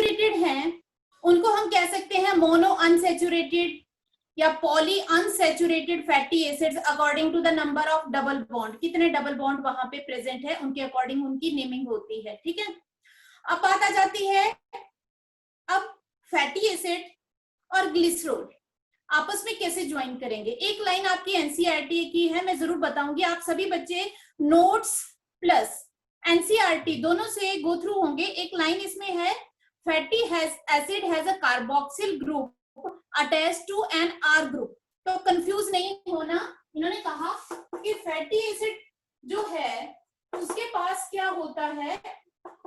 Unsaturated हैं उनको हम कह सकते हैं मोनो अनसैचुरेटेड या poly unsaturated fatty acids according to the number of double bond, कितने डबल बॉन्ड वहां पे प्रेजेंट है उनके अकॉर्डिंग उनकी नेमिंग होती है। ठीक है, अब बात आ जाती है अब फैटी एसिड और ग्लिसरॉल आपस में कैसे ज्वाइन करेंगे। एक लाइन आपकी एनसीईआरटी की है, मैं जरूर बताऊंगी, आप सभी बच्चे नोट्स प्लस एनसीईआरटी दोनों से गो थ्रू होंगे। एक लाइन इसमें है, fatty acid has a carboxyl group attached to an R group. तो कंफ्यूज नहीं होना, इन्होंने कहा कि फैटी एसिड जो है उसके पास क्या होता है,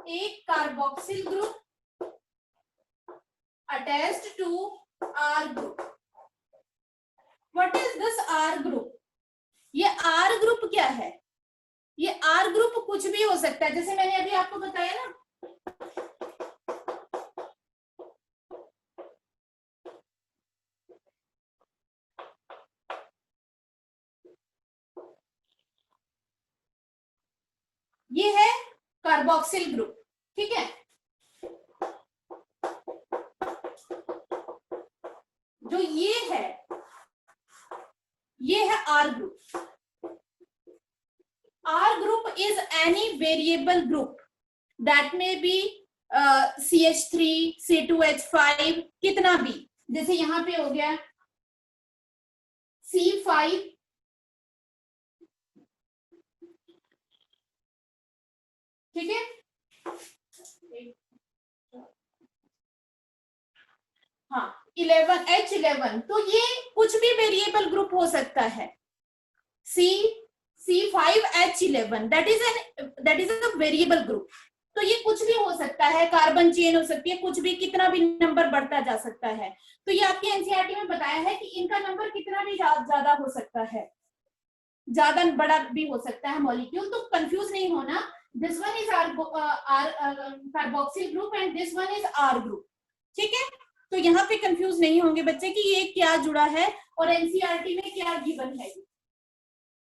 एक carboxyl group attached to R group. What is this R group? ये आर ग्रुप क्या है? ये आर ग्रुप कुछ भी हो सकता है, जैसे मैंने अभी आपको बताया ना, ये है कार्बोक्सिल ग्रुप। ठीक है, जो ये है R group. R group is any variable group that may be CH3, C2H5, कितना भी, जैसे यहां पे हो गया C5, ठीक है, हाँ 11 H11, तो ये कुछ भी वेरिएबल ग्रुप हो सकता है। C5H11 that is a variable group, तो ये कुछ भी हो सकता है, कार्बन चेन हो सकती है, कुछ भी, कितना भी नंबर बढ़ता जा सकता है। तो ये आपके एनसीईआरटी में बताया है कि इनका नंबर कितना भी ज्यादा हो सकता है, ज्यादा बड़ा भी हो सकता है मॉलिक्यूल। तो कंफ्यूज नहीं होना, this one is carboxyl group and this one is R group. ठीक है, तो यहाँ पे कंफ्यूज नहीं होंगे बच्चे कि ये क्या जुड़ा है और एनसीईआरटी में क्या गिवन है।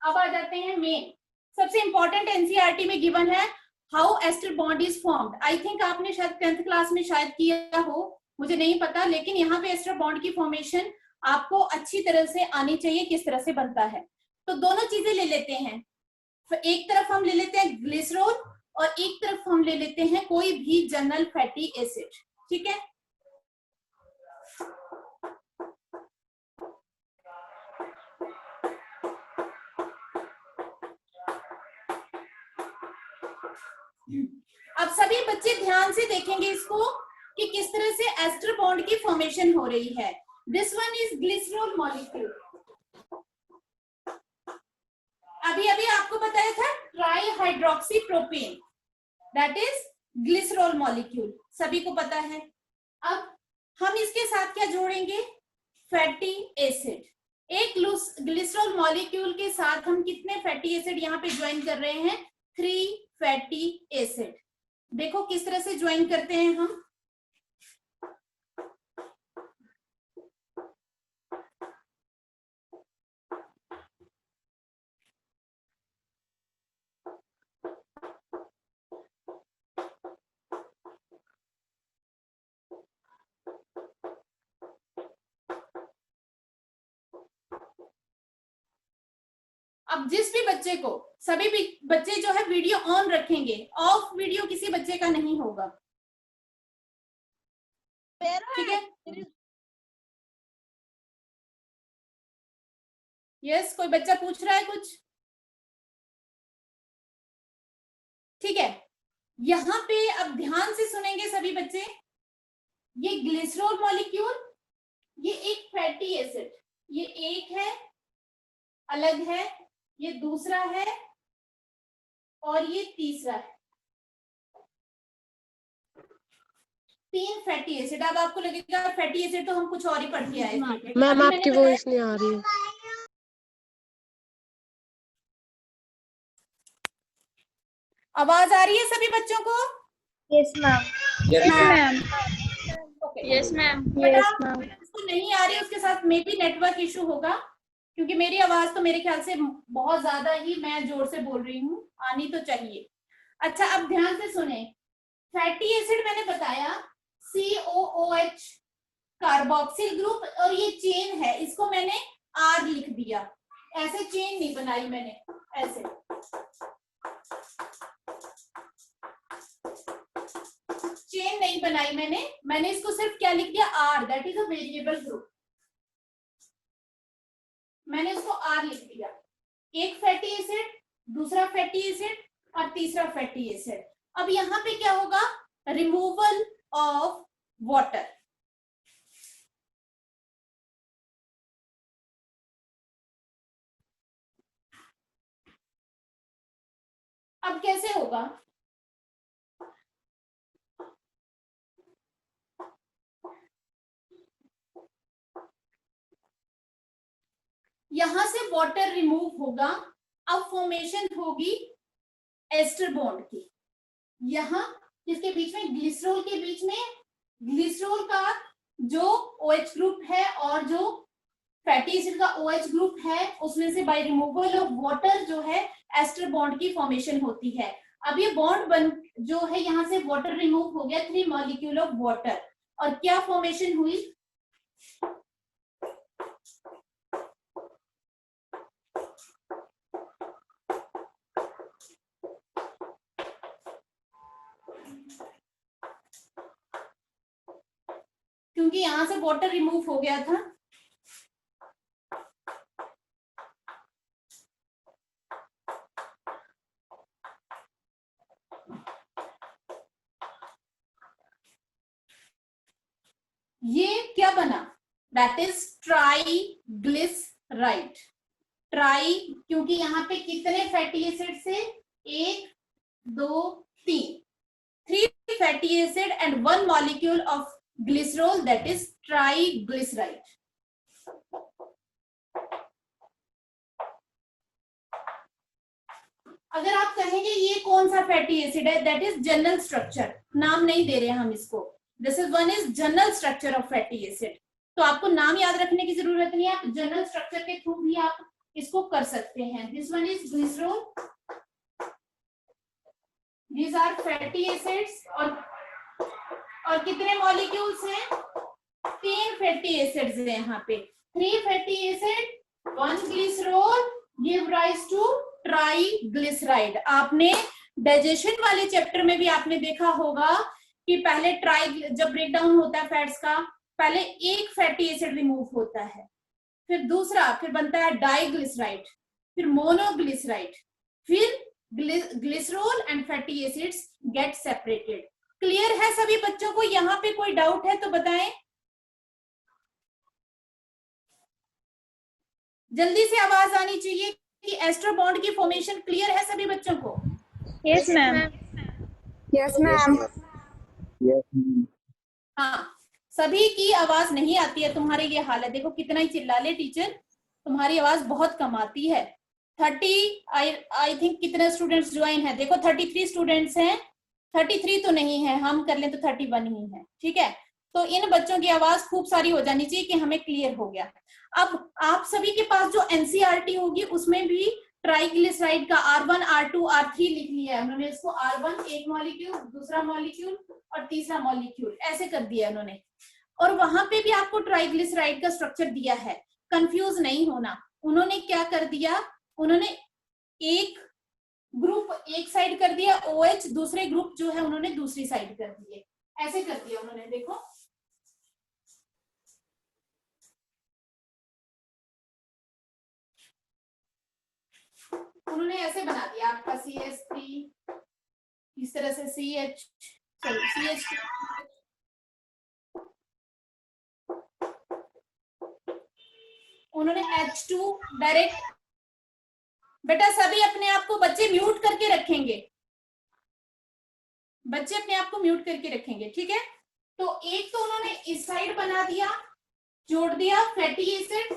अब आ जाते हैं मेन, सबसे इंपॉर्टेंट एनसीईआरटी में गिवन है how ester bond is formed. I think आपने शायद 10th क्लास में शायद किया हो, मुझे नहीं पता, लेकिन यहाँ पे एस्टर बॉन्ड की फॉर्मेशन आपको अच्छी तरह से आनी चाहिए, किस तरह से बनता है। तो दोनों चीजें ले लेते हैं, एक तरफ हम ले लेते हैं ग्लिसरॉल और एक तरफ हम ले लेते हैं कोई भी जनरल फैटी एसिड। ठीक है, अब सभी बच्चे ध्यान से देखेंगे इसको कि किस तरह से एस्टर बॉन्ड की फॉर्मेशन हो रही है। This one is glycerol molecule, अभी अभी आपको बताया था try hydroxy propane, that is glycerol molecule, सभी को पता है। अब हम इसके साथ क्या जोड़ेंगे, फैटी एसिड। एक ग्लिसरॉल मॉलिक्यूल के साथ हम कितने फैटी एसिड यहाँ पे ज्वाइन कर रहे हैं, 3 फैटी एसिड। देखो किस तरह से ज्वाइन करते हैं हम, अब जिस भी बच्चे को, सभी भी बच्चे जो है वीडियो ऑन रखेंगे, ऑफ वीडियो किसी बच्चे का नहीं होगा। ठीक है, यस, कोई बच्चा पूछ रहा है कुछ? ठीक है, यहाँ पे अब ध्यान से सुनेंगे सभी बच्चे, ये ग्लिसरॉल मॉलिक्यूल, ये एक फैटी एसिड, ये एक है, अलग है, ये दूसरा है और ये तीसरा है, 3 फैटी एसिड। अब आपको लगेगा फैटी एसिड तो हम कुछ और ही पढ़ के आए थे। मैम आपकी वॉइस नहीं आ रही है। आवाज आ रही है सभी बच्चों को? Yes ma'am. Yes ma'am. Yes ma'am. जिसको नहीं आ रही उसके साथ मे बी नेटवर्क इशू होगा, क्योंकि मेरी आवाज तो मेरे ख्याल से बहुत ज्यादा ही मैं जोर से बोल रही हूँ, आनी तो चाहिए। अच्छा, अब ध्यान से सुने, फैटी एसिड मैंने बताया OH कार्बोक्सिल ग्रुप, और ये चेन है, इसको मैंने R लिख दिया। ऐसे चेन नहीं बनाई मैंने, ऐसे चेन नहीं बनाई मैंने इसको सिर्फ क्या लिख दिया, R, that is a variable group. मैंने उसको R लिख दिया। एक फैटी एसिड, दूसरा फैटी एसिड और तीसरा फैटी एसिड। अब यहाँ पे क्या होगा, रिमूवल ऑफ वाटर। अब कैसे होगा, यहां से वाटर रिमूव होगा, अब फॉर्मेशन होगी एस्टर बॉन्ड की। यहां किसके बीच में, ग्लिसरॉल के बीच में, ग्लिसरॉल का जो OH ग्रुप है और जो फैटी एसिड का OH ग्रुप है, उसमें से बाय रिमूवल ऑफ वाटर जो है एस्टर बॉन्ड की फॉर्मेशन होती है। अब ये बॉन्ड बन जो है, यहां से वाटर रिमूव हो गया, 3 मॉलिक्यूल ऑफ वाटर, और क्या फॉर्मेशन हुई, क्योंकि यहां से वाटर रिमूव हो गया था। ये क्या बना, दैट इज ट्राइग्लिसराइड। ट्राई, क्योंकि यहाँ पे कितने फैटी एसिड से, 1 2 3, 3 fatty acid and 1 molecule of glycerol, that is triglyceride. अगर आप कहेंगे ये कौन सा फैटी एसिड है, दैट इज जनरल स्ट्रक्चर, नाम नहीं दे रहे हम इसको, this is one is general structure of fatty acid. तो आपको नाम याद रखने की जरूरत नहीं है, आप जनरल स्ट्रक्चर के थ्रू भी आप इसको कर सकते हैं। This one is glycerol, these are fatty acids, और कितने मॉलिक्यूल्स हैं, 3 फैटी एसिड्स हैं यहाँ पे, 3 fatty acid 1 glycerol give rise to triglyceride. आपने डाइजेशन वाले चैप्टर में भी आपने देखा होगा कि पहले जब ब्रेकडाउन होता है फैट्स का, पहले एक फैटी एसिड रिमूव होता है, फिर दूसरा, फिर बनता है डाइग्लिसराइड, फिर मोनोग्लिसराइड, फिर glycerol and fatty acids get separated. Clear है सभी बच्चों को, यहाँ पे कोई डाउट है तो बताएं, जल्दी से आवाज आनी चाहिए कि एस्टर बॉन्ड की फॉर्मेशन क्लियर है सभी बच्चों को। Yes ma'am. Yes ma'am. हाँ, सभी की आवाज नहीं आती है, तुम्हारी ये हाल है, देखो कितना ही चिल्ला ले टीचर, तुम्हारी आवाज बहुत कम आती है। 30 आई थिंक कितने स्टूडेंट्स ज्वाइन है, देखो 33 स्टूडेंट्स हैं, 33 तो नहीं है, हम कर लें तो 31 ही है, ठीक है। तो इन बच्चों की आवाज खूब सारी हो जानी चाहिए कि हमें क्लियर हो गया। अब आप सभी के पास जो एनसीईआरटी होगी उसमें भी ट्राइग्लिसराइड का R1 R2 R3 लिख लिया है उन्होंने, इसको R1 एक मॉलिक्यूल, दूसरा मॉलिक्यूल और तीसरा मॉलिक्यूल ऐसे कर दिया उन्होंने, और वहां पे भी आपको ट्राइग्लिसराइड का स्ट्रक्चर दिया है, कंफ्यूज नहीं होना। उन्होंने क्या कर दिया, उन्होंने एक ग्रुप एक साइड कर दिया OH, दूसरे ग्रुप जो है उन्होंने दूसरी साइड कर दिए, ऐसे कर दिया उन्होंने, देखो उन्होंने ऐसे बना दिया आपका CH3, इस तरह से CH2, उन्होंने H2 डायरेक्ट। बेटा सभी अपने आप को बच्चे म्यूट करके रखेंगे, बच्चे अपने आप को म्यूट करके रखेंगे, ठीक है। तो एक तो उन्होंने इस साइड बना दिया, जोड़ दिया फैटी एसिड,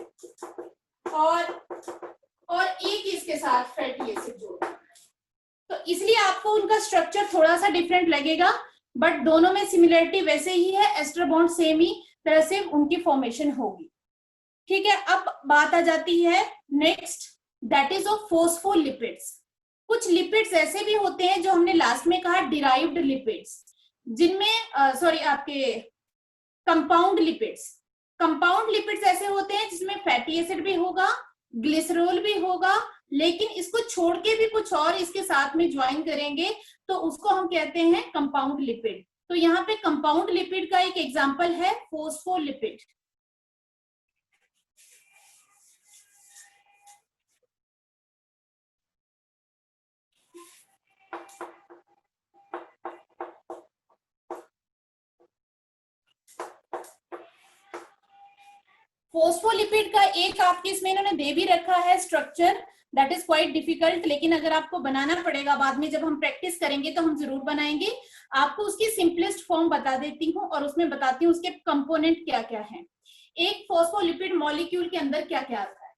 और एक इसके साथ फैटी एसिड जोड़ दिया, तो इसलिए आपको उनका स्ट्रक्चर थोड़ा सा डिफरेंट लगेगा, बट दोनों में सिमिलरिटी वैसे ही है, एस्टर बॉन्ड सेम ही तरह से उनकी फॉर्मेशन होगी, ठीक है। अब बात आ जाती है next, that is of phospholipids. कुछ लिपिड्स ऐसे भी होते हैं जो हमने लास्ट में कहा डिराइव्ड लिपिड्स, जिनमें आपके कंपाउंड लिपिड्स, कंपाउंड लिपिड्स ऐसे होते हैं जिसमें फैटी एसिड भी होगा, ग्लिसरॉल भी होगा, लेकिन इसको छोड़ के भी कुछ और इसके साथ में ज्वाइन करेंगे तो उसको हम कहते हैं कंपाउंड लिपिड। तो यहाँ पे कंपाउंड लिपिड का एक एग्जांपल है फोस्फोलिपिड। फोस्फोलिपिड का एक आपके इसमें इन्होंने दे भी रखा है structure, that is quite difficult, लेकिन अगर आपको बनाना पड़ेगा बाद में जब हम प्रैक्टिस करेंगे तो हम जरूर बनाएंगे। आपको उसकी सिंपलेस्ट फॉर्म बता देती हूँ और उसमें बताती हूँ उसके कंपोनेंट क्या क्या हैं। एक फोस्फोलिपिड मॉलिक्यूल के अंदर क्या क्या आता है।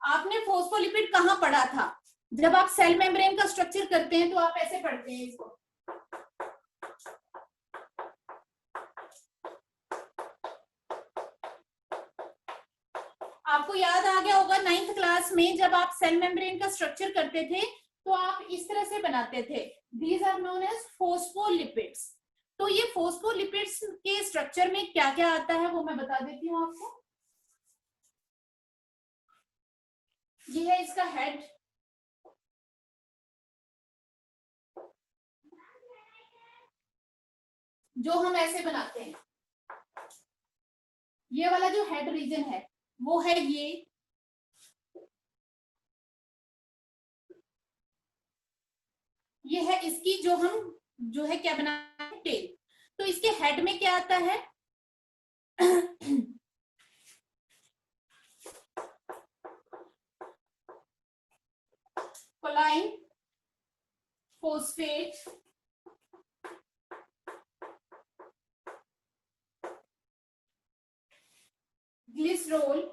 आपने फोस्फोलिपिड कहाँ पढ़ा था? जब आप सेल मेम्ब्रेन का स्ट्रक्चर करते हैं तो आप ऐसे पढ़ते हैं इसको, आपको याद आ गया होगा 9th क्लास में जब आप सेल मेम्ब्रेन का स्ट्रक्चर करते थे तो आप इस तरह से बनाते थे, these are known as phospholipids. तो ये फोस्फोलिपिड्स के स्ट्रक्चर में क्या क्या आता है वो मैं बता देती हूँ आपको। ये है इसका हेड, जो हम ऐसे बनाते हैं, ये वाला जो हेड रीजन है वो है ये है इसकी जो हम जो है क्या बनाते हैं टेल। तो इसके हेड में क्या आता है कोलाइन, phosphate, glycerol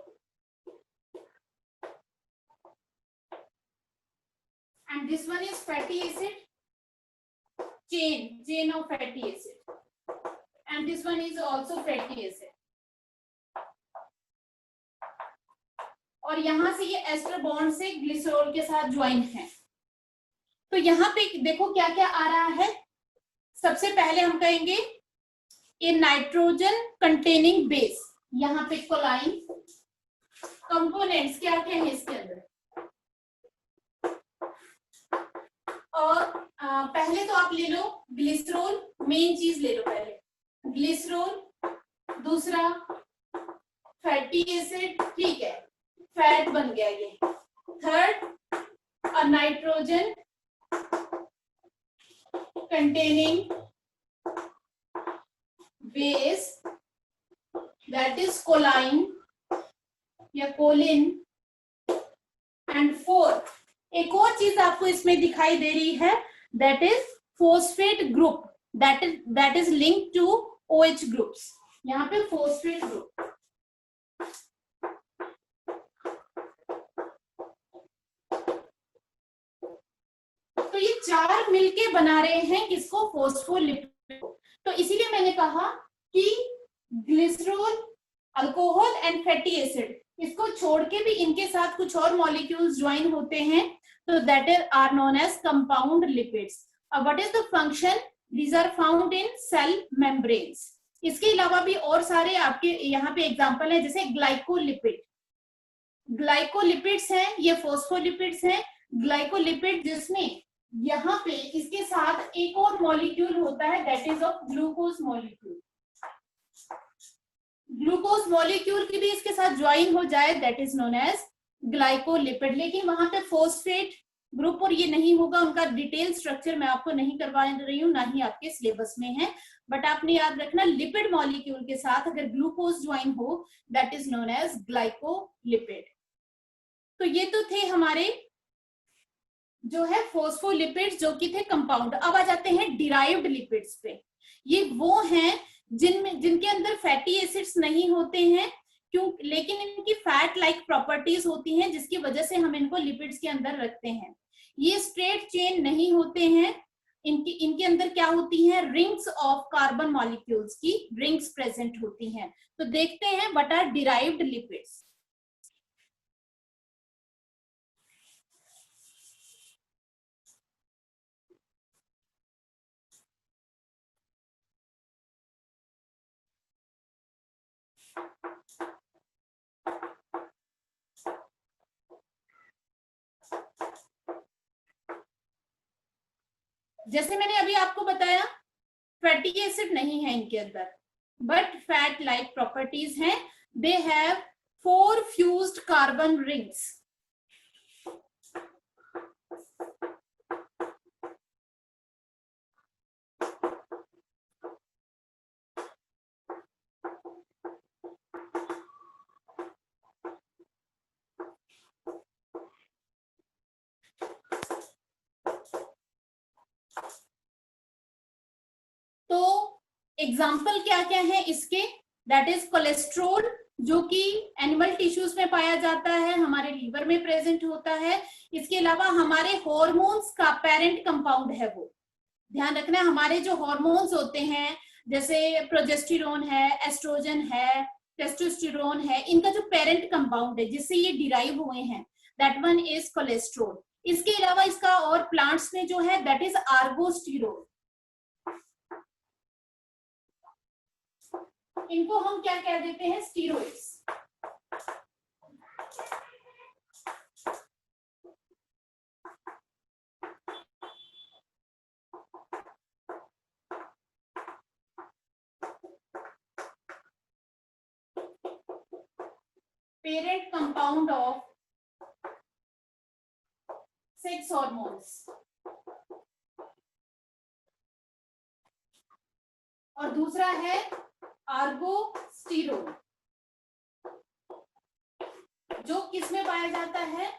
and this one is fatty acid, chain of fatty acid, and this one is also fatty acid। और यहां से ये एस्टर बॉन्ड से ग्लिसरॉल के साथ ज्वाइन है। तो यहाँ पे देखो क्या क्या आ रहा है। सबसे पहले हम कहेंगे ये नाइट्रोजन कंटेनिंग बेस, यहाँ पे कोलाइन। कंपोनेंट्स क्या क्या है इसके अंदर, और पहले तो आप ले लो ग्लिसरॉल, मेन चीज ले लो पहले ग्लिसरॉल, दूसरा फैटी एसिड, ठीक है फैट बन गया ये, third nitrogen containing base that is कोलाइन या कोलिन, एंड फोर्थ एक और चीज आपको इसमें दिखाई दे रही है that is phosphate group, that is linked to OH groups, यहाँ पे फोस्फेट ग्रुप। तो ये चार मिलके बना रहे हैं किसको, फोस्फोलिपिड। तो इसीलिए मैंने कहा कि glycerol, alcohol and fatty acid, इसको छोड़ के भी इनके साथ कुछ और मॉलिक्यूल्स ज्वाइन होते हैं, तो that is are known as compound lipids. अब what is the function, these are found in cell membranes. इसके अलावा भी और सारे आपके यहाँ पे एग्जांपल है, जैसे ग्लाइकोलिपिड, ग्लाइकोलिपिड्स हैं, ये फोस्फोलिपिड्स हैं। ग्लाइकोलिपिड जिसमें यहाँ पे इसके साथ एक और मॉलिक्यूल होता है that is of glucose molecule, glucose molecule की भी इसके साथ ज्वाइन हो जाए that is known as glycolipid. लेकिन वहां पे फोस्फेट ग्रुप और ये नहीं होगा, उनका डिटेल स्ट्रक्चर मैं आपको नहीं करवा रही हूँ, ना ही आपके सिलेबस में है, बट आपने याद रखना लिपिड मॉलिक्यूल के साथ अगर ग्लूकोज ज्वाइन हो that is known as glycolipid. तो ये तो थे हमारे जो है फोस्फोलिपिड्स जो कि थे कंपाउंड। अब आ जाते हैं डिराइव्ड लिपिड्स पे। ये वो हैं जिनके अंदर फैटी एसिड्स नहीं होते हैं, क्यों, लेकिन इनकी फैट लाइक प्रॉपर्टीज होती हैं जिसकी वजह से हम इनको लिपिड्स के अंदर रखते हैं। ये स्ट्रेट चेन नहीं होते हैं, इनके अंदर क्या होती हैं, रिंग्स ऑफ कार्बन मॉलिक्यूल्स की रिंग्स प्रेजेंट होती हैं। तो देखते हैं व्हाट आर डिराइव्ड लिपिड्स। जैसे मैंने अभी आपको बताया फैटी एसिड नहीं है इनके अंदर, बट फैट लाइक प्रॉपर्टीज हैं. They have 4 fused carbon rings. तो एग्जाम्पल क्या क्या है इसके? दैट इज कोलेस्ट्रोल, जो कि एनिमल टिश्यूज में पाया जाता है, हमारे लीवर में प्रेजेंट होता है. इसके अलावा हमारे हॉर्मोन्स का पेरेंट कंपाउंड है वो. ध्यान रखना, हमारे जो हॉर्मोन्स होते हैं जैसे प्रोजेस्टेरोन है, एस्ट्रोजन है, टेस्टोस्टेरोन है, इनका जो पेरेंट कंपाउंड है जिससे ये डिराइव हुए हैं, दैट वन इज कोलेस्ट्रोल. इसके अलावा इसका और प्लांट्स में जो है दैट इज आर्गोस्टेरोल. इनको हम क्या कह देते हैं? Steroids. Parent compound of 6 hormones. और दूसरा है आर्गोस्टेरोल, जो किस में पाया जाता है?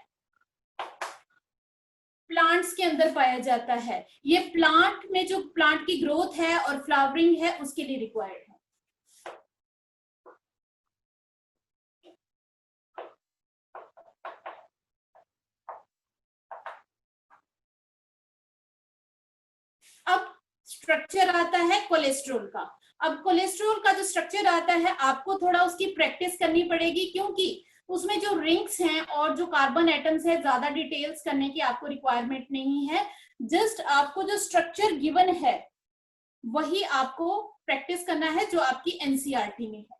प्लांट्स के अंदर पाया जाता है. ये प्लांट में जो प्लांट की ग्रोथ है और फ्लावरिंग है उसके लिए रिक्वायर्ड है. अब स्ट्रक्चर आता है कोलेस्ट्रॉल का. अब कोलेस्ट्रॉल का जो स्ट्रक्चर आता है आपको थोड़ा उसकी प्रैक्टिस करनी पड़ेगी, क्योंकि उसमें जो रिंग्स हैं और जो कार्बन एटम्स है ज्यादा डिटेल्स करने की आपको रिक्वायरमेंट नहीं है. जस्ट आपको जो स्ट्रक्चर गिवन है वही आपको प्रैक्टिस करना है जो आपकी एनसीईआरटी में है.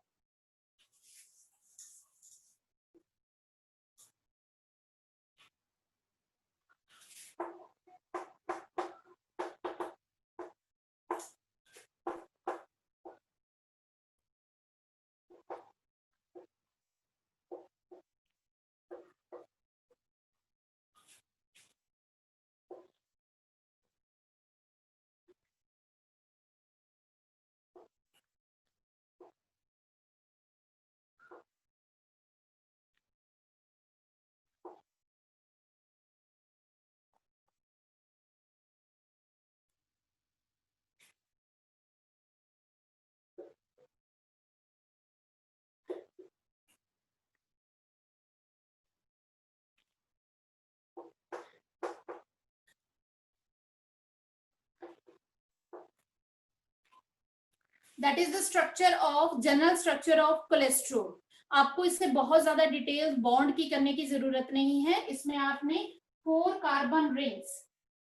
That is the structure of general structure of cholesterol. आपको इससे बहुत ज्यादा डिटेल्स बॉन्ड की करने की जरूरत नहीं है. इसमें आपने 4 कार्बन रिंग्स,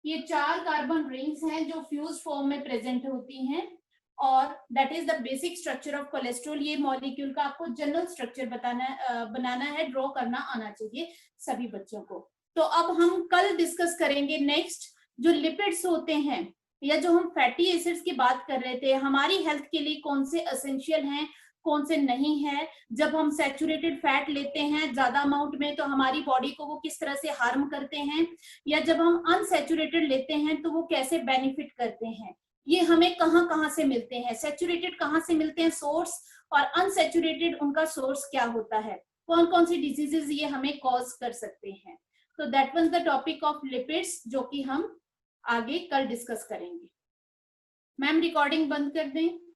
ये 4 कार्बन रिंग्स हैं जो फ्यूज फॉर्म में प्रेजेंट होती हैं, और that is the basic structure of cholesterol. ये मॉलिक्यूल का आपको जनरल स्ट्रक्चर बनाना है, ड्रॉ करना आना चाहिए सभी बच्चों को. तो अब हम कल डिस्कस करेंगे नेक्स्ट जो लिपिड्स होते हैं, या जो हम फैटी एसिड्स की बात कर रहे थे, हमारी हेल्थ के लिए कौन से एसेंशियल हैं, कौन से नहीं है. जब हम सैचुरेटेड फैट लेते हैं ज्यादा अमाउंट में तो हमारी बॉडी को वो किस तरह से हार्म करते हैं, या जब हम अनसैचुरेटेड लेते हैं तो वो कैसे बेनिफिट करते हैं. ये हमें कहाँ कहाँ से मिलते हैं, सैचुरेटेड कहाँ से मिलते हैं सोर्स, और अनसैचुरेटेड उनका सोर्स क्या होता है, कौन कौन सी डिजीजेस ये हमें कॉज कर सकते हैं. तो that was the topic of lipids, जो कि हम आगे कल डिस्कस करेंगे. मैम रिकॉर्डिंग बंद कर दें.